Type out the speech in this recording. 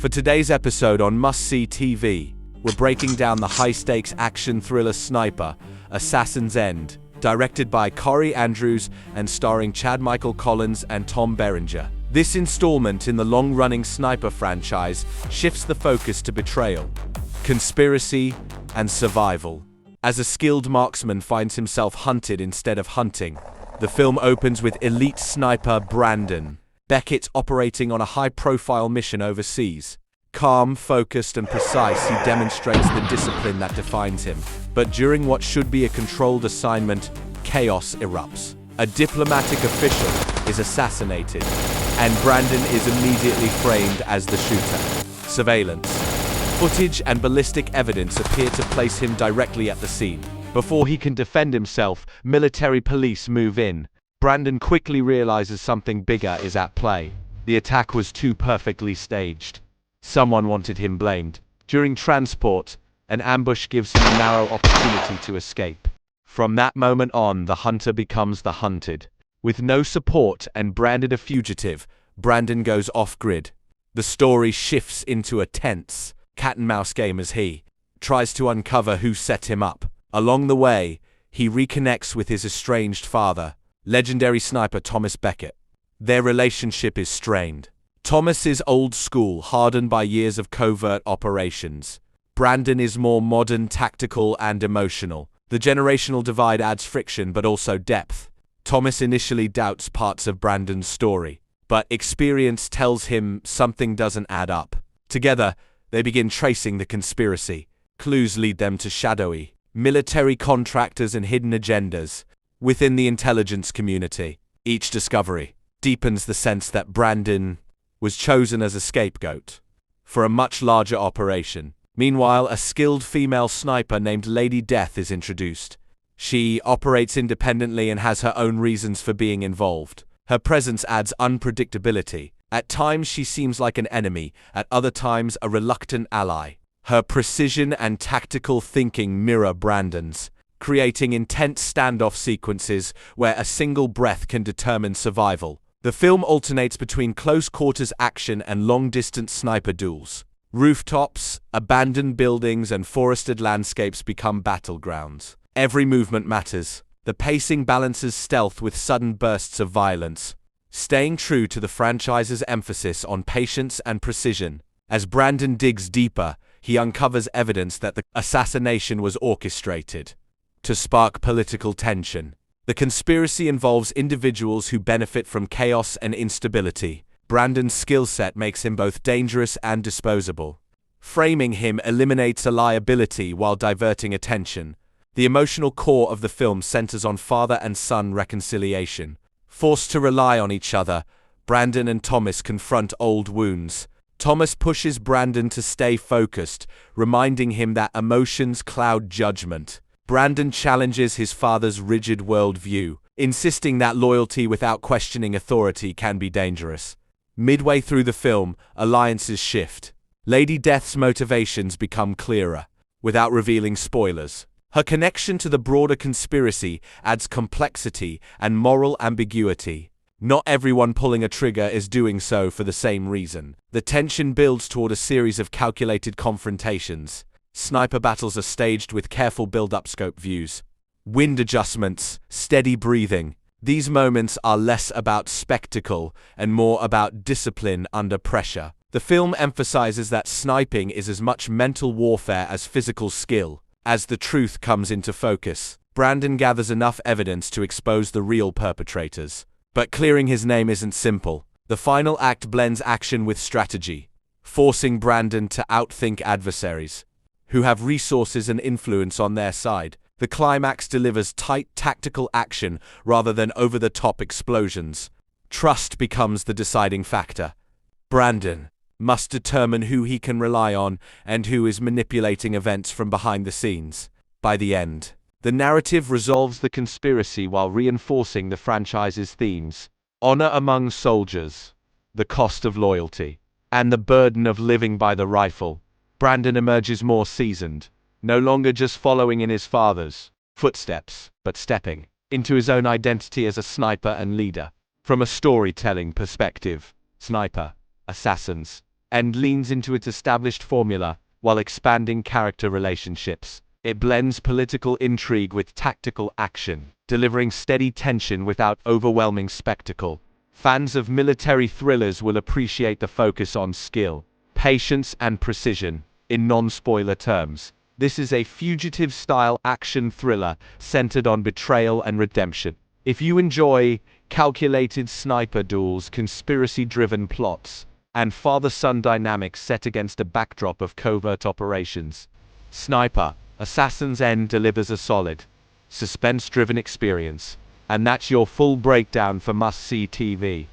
For today's episode on Must See TV, we're breaking down the high-stakes action thriller Sniper, Assassin's End, directed by Kaare Andrews and starring Chad Michael Collins and Tom Berenger. This installment in the long-running Sniper franchise shifts the focus to betrayal, conspiracy, and survival. As a skilled marksman finds himself hunted instead of hunting, the film opens with elite sniper Brandon Beckett operating on a high-profile mission overseas. Calm, focused, and precise, he demonstrates the discipline that defines him. But during what should be a controlled assignment, chaos erupts. A diplomatic official is assassinated, and Brandon is immediately framed as the shooter. Surveillance, footage, and ballistic evidence appear to place him directly at the scene. Before he can defend himself, military police move in. Brandon quickly realizes something bigger is at play. The attack was too perfectly staged. Someone wanted him blamed. During transport, an ambush gives him a narrow opportunity to escape. From that moment on, the hunter becomes the hunted. With no support and branded a fugitive, Brandon goes off-grid. The story shifts into a tense cat-and-mouse game as he tries to uncover who set him up. Along the way, he reconnects with his estranged father, legendary sniper Thomas Beckett. Their relationship is strained. Thomas is old school, hardened by years of covert operations. Brandon is more modern, tactical, and emotional. The generational divide adds friction but also depth. Thomas initially doubts parts of Brandon's story, but experience tells him something doesn't add up. Together, they begin tracing the conspiracy. Clues lead them to shadowy military contractors and hidden agendas within the intelligence community. Each discovery deepens the sense that Brandon was chosen as a scapegoat for a much larger operation. Meanwhile, a skilled female sniper named Lady Death is introduced. She operates independently and has her own reasons for being involved. Her presence adds unpredictability. At times she seems like an enemy, at other times a reluctant ally. Her precision and tactical thinking mirror Brandon's, creating intense standoff sequences where a single breath can determine survival. The film alternates between close-quarters action and long-distance sniper duels. Rooftops, abandoned buildings, and forested landscapes become battlegrounds. Every movement matters. The pacing balances stealth with sudden bursts of violence, staying true to the franchise's emphasis on patience and precision. As Brandon digs deeper, he uncovers evidence that the assassination was orchestrated to spark political tension. The conspiracy involves individuals who benefit from chaos and instability. Brandon's skill set makes him both dangerous and disposable. Framing him eliminates a liability while diverting attention. The emotional core of the film centers on father and son reconciliation. Forced to rely on each other, Brandon and Thomas confront old wounds. Thomas pushes Brandon to stay focused, reminding him that emotions cloud judgment. Brandon challenges his father's rigid worldview, insisting that loyalty without questioning authority can be dangerous. Midway through the film, alliances shift. Lady Death's motivations become clearer, without revealing spoilers. Her connection to the broader conspiracy adds complexity and moral ambiguity. Not everyone pulling a trigger is doing so for the same reason. The tension builds toward a series of calculated confrontations. Sniper battles are staged with careful build-up scope views. Wind adjustments, steady breathing. These moments are less about spectacle and more about discipline under pressure. The film emphasizes that sniping is as much mental warfare as physical skill. As the truth comes into focus, Brandon gathers enough evidence to expose the real perpetrators. But clearing his name isn't simple. The final act blends action with strategy, forcing Brandon to outthink adversaries who have resources and influence on their side. The climax delivers tight tactical action rather than over-the-top explosions. Trust becomes the deciding factor. Brandon must determine who he can rely on and who is manipulating events from behind the scenes. By the end, the narrative resolves the conspiracy while reinforcing the franchise's themes: honor among soldiers, the cost of loyalty, and the burden of living by the rifle. Brandon emerges more seasoned, no longer just following in his father's footsteps, but stepping into his own identity as a sniper and leader. From a storytelling perspective, Sniper, Assassins, and leans into its established formula while expanding character relationships. It blends political intrigue with tactical action, delivering steady tension without overwhelming spectacle. Fans of military thrillers will appreciate the focus on skill, patience, and precision. In non-spoiler terms, this is a fugitive-style action thriller centered on betrayal and redemption. If you enjoy calculated sniper duels, conspiracy-driven plots, and father-son dynamics set against a backdrop of covert operations, Sniper: Assassin's End delivers a solid, suspense-driven experience. And that's your full breakdown for must-see TV.